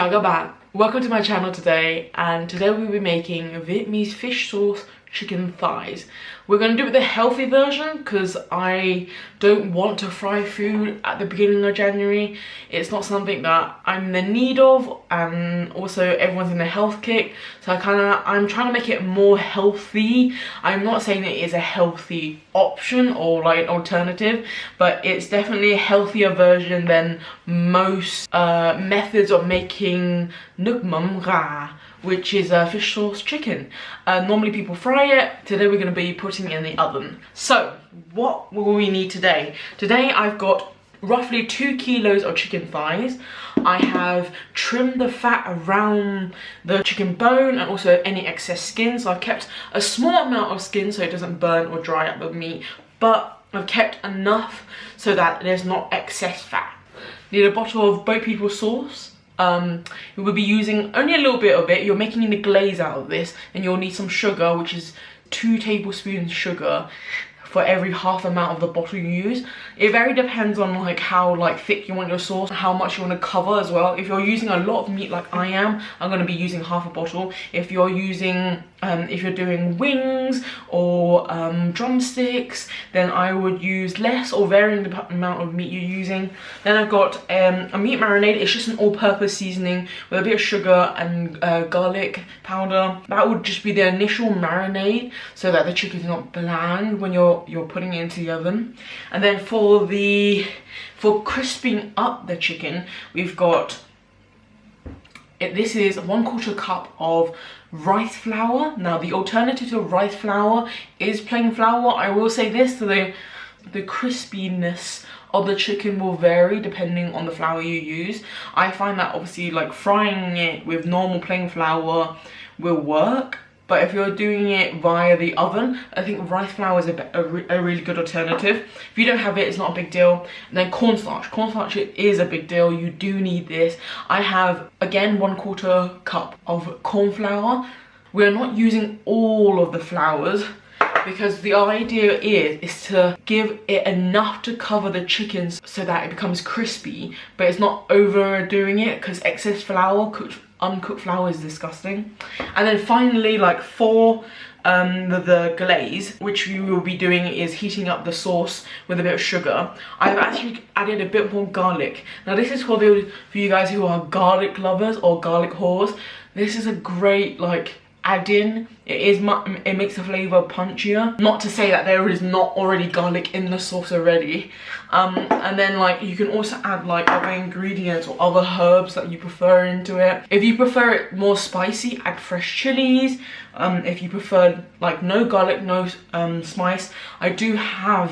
Ciao các bạn, welcome to my channel today, and today we'll be making Vietnamese fish sauce chicken thighs. We're going to do it the healthy version because I don't want to fry food at the beginning of January. It's not something that I'm in the need of, and also everyone's in a health kick, so I'm trying to make it more healthy. I'm not saying it is a healthy option or like an alternative, but it's definitely a healthier version than most methods of making nước mắm gà, which is fish sauce chicken. Normally people fry it. Today we're going to be putting it in the oven. So what will we need today? Today I've got roughly 2 kilos of chicken thighs. I have trimmed the fat around the chicken bone and also any excess skin, so I've kept a small amount of skin so it doesn't burn or dry up the meat, but I've kept enough so that there's not excess fat. Need a bottle of boat people sauce. You will be using only a little bit of it. You're making the glaze out of this, and you'll need some sugar, which is 2 tablespoons sugar for every half amount of the bottle you use. It very depends on like how thick you want your sauce, how much you want to cover as well. If you're using a lot of meat like I am, I'm going to be using half a bottle. If you're using if you're doing wings or drumsticks, then I would use less or varying the amount of meat you're using. Then I've got a meat marinade. It's just an all-purpose seasoning with a bit of sugar and garlic powder. That would just be the initial marinade so that the chicken's not bland when you're putting it into the oven. And then for crisping up the chicken, we've got this is 1/4 cup of rice flour. Now the alternative to rice flour is plain flour. I will say this, so the crispiness of the chicken will vary depending on the flour you use. I find that obviously like frying it with normal plain flour will work, but if you're doing it via the oven, I think rice flour is a really good alternative. If you don't have it, it's not a big deal. And then cornstarch. Cornstarch is a big deal. You do need this. I have, again, 1/4 cup of corn flour. We're not using all of the flours because the idea is to give it enough to cover the chickens so that it becomes crispy, but it's not overdoing it because excess flour, uncooked flour, is disgusting. And then finally, for the glaze, which we will be doing, is heating up the sauce with a bit of sugar. I've actually added a bit more garlic. Now this is for you guys who are garlic lovers or garlic whores. This is a great add-in. It makes the flavour punchier. Not to say that there is not already garlic in the sauce already. And then you can also add other ingredients or other herbs that you prefer into it. If you prefer it more spicy, add fresh chilies. If you prefer no garlic, no spice, I do have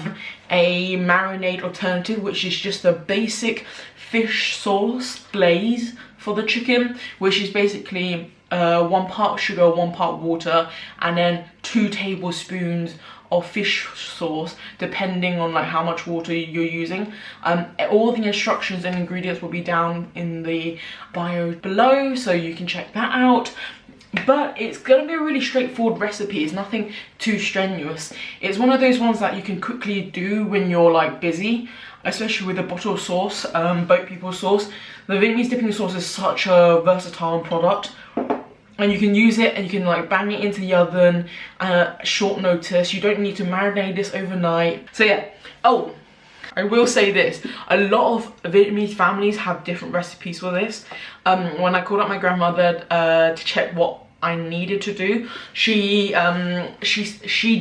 a marinade alternative, which is just a basic fish sauce glaze for the chicken, which is basically 1 part sugar, 1 part water, and then 2 tablespoons of fish sauce, depending on how much water you're using. All the instructions and ingredients will be down in the bio below, so you can check that out. But it's gonna be a really straightforward recipe. It's nothing too strenuous. It's one of those ones that you can quickly do when you're busy, especially with the bottle sauce, boat people sauce. The Vietnamese dipping sauce is such a versatile product, and you can use it and you can bang it into the oven short notice. You don't need to marinate this overnight. So yeah. Oh, I will say this, a lot of Vietnamese families have different recipes for this. When I called up my grandmother to check what I needed to do, she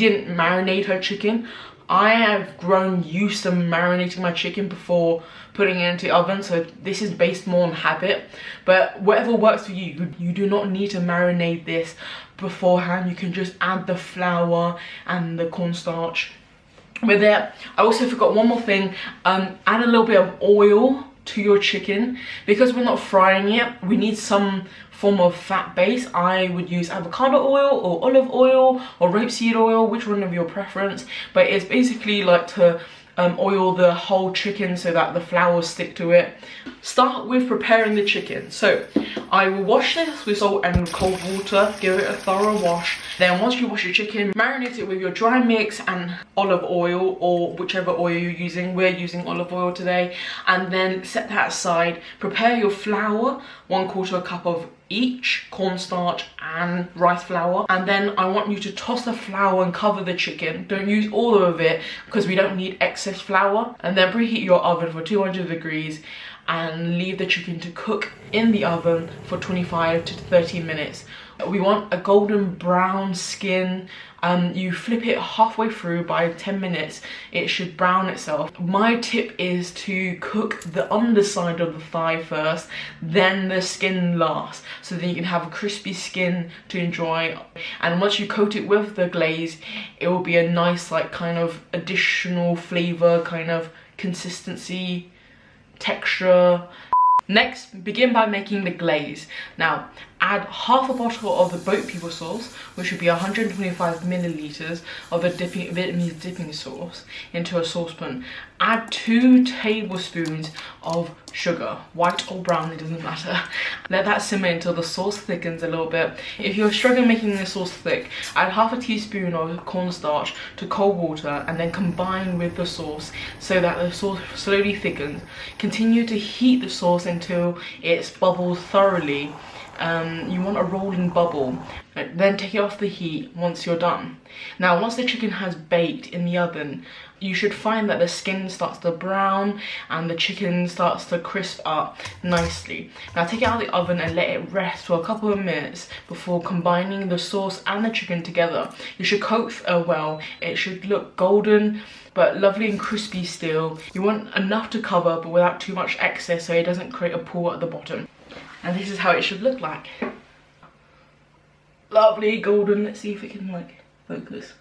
didn't marinate her chicken. I have grown used to marinating my chicken before putting it into the oven, so this is based more on habit. But whatever works for you, you do not need to marinate this beforehand. You can just add the flour and the cornstarch with it. I also forgot one more thing. Add a little bit of oil to your chicken. Because we're not frying it, we need some form of fat base. I would use avocado oil or olive oil or rapeseed oil, which one of your preference, but it's basically to oil the whole chicken so that the flour stick to it. Start with preparing the chicken. So I will wash this with salt and cold water, give it a thorough wash. Then once you wash your chicken, marinate it with your dry mix and olive oil, or whichever oil you're using. We're using olive oil today. And then set that aside. Prepare your flour, 1/4 cup of each, cornstarch and rice flour. And then I want you to toss the flour and cover the chicken. Don't use all of it because we don't need excess flour. And then preheat your oven for 200 degrees and leave the chicken to cook in the oven for 25 to 30 minutes. We want a golden brown skin. You flip it halfway through. By 10 minutes it should brown itself. My tip is to cook the underside of the thigh first, then the skin last, so that you can have a crispy skin to enjoy. And once you coat it with the glaze, it will be a nice like kind of additional flavor, kind of consistency, texture. Next, begin by making the glaze. Now, add half a bottle of the boat people sauce, which would be 125 milliliters of the Vietnamese dipping sauce, into a saucepan. Add 2 tablespoons of sugar, white or brown, it doesn't matter. Let that simmer until the sauce thickens a little bit. If you're struggling making the sauce thick, add half a teaspoon of cornstarch to cold water and then combine with the sauce so that the sauce slowly thickens. Continue to heat the sauce until it's bubbled thoroughly. You want a rolling bubble. Then take it off the heat once you're done. Now, once the chicken has baked in the oven, you should find that the skin starts to brown and the chicken starts to crisp up nicely. Now take it out of the oven and let it rest for a couple of minutes before combining the sauce and the chicken together. You should coat well. It should look golden but lovely and crispy still. You want enough to cover but without too much excess so it doesn't create a pool at the bottom. And this is how it should look like. Lovely golden. Let's see if it can like focus.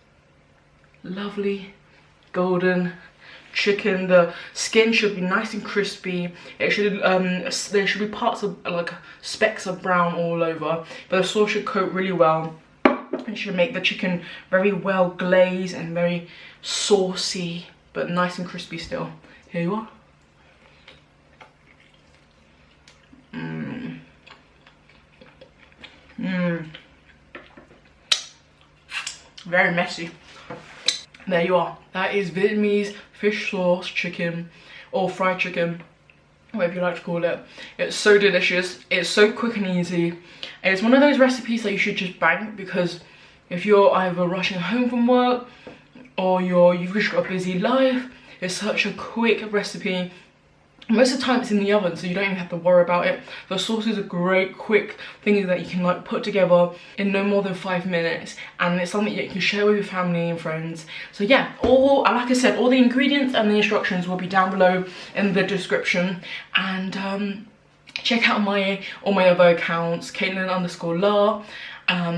Lovely golden chicken. The skin should be nice and crispy. It should there should be parts of like specks of brown all over, but the sauce should coat really well. It should make the chicken very well glazed and very saucy, but nice and crispy still. Here you are. Very messy. There you are. That is Vietnamese fish sauce chicken, or fried chicken, whatever you like to call it. It's so delicious. It's so quick and easy. And it's one of those recipes that you should just bang, because if you're either rushing home from work or you've just got a busy life, it's such a quick recipe. Most of the time it's in the oven, so you don't even have to worry about it. The sauce is a great quick thing that you can like put together in no more than 5 minutes, and it's something that you can share with your family and friends. So yeah, like I said, all the ingredients and the instructions will be down below in the description. And check out all my other accounts, Caitlin_La,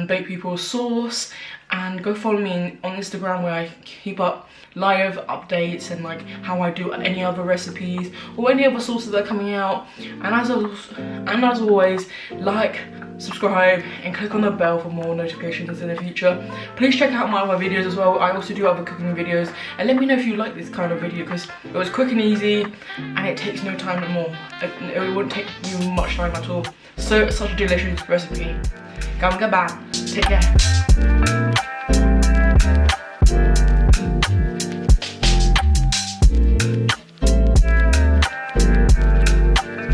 Baked People Sauce, and go follow me on Instagram, where I keep up live updates and like how I do any other recipes or any other sauces that are coming out. And as always, like, subscribe and click on the bell for more notifications in the future. Please check out my other videos as well. I also do other cooking videos, and let me know if you like this kind of video, because it was quick and easy and it takes no time at all. It wouldn't take you much time at all. So it's such a delicious recipe. Come back. Take care.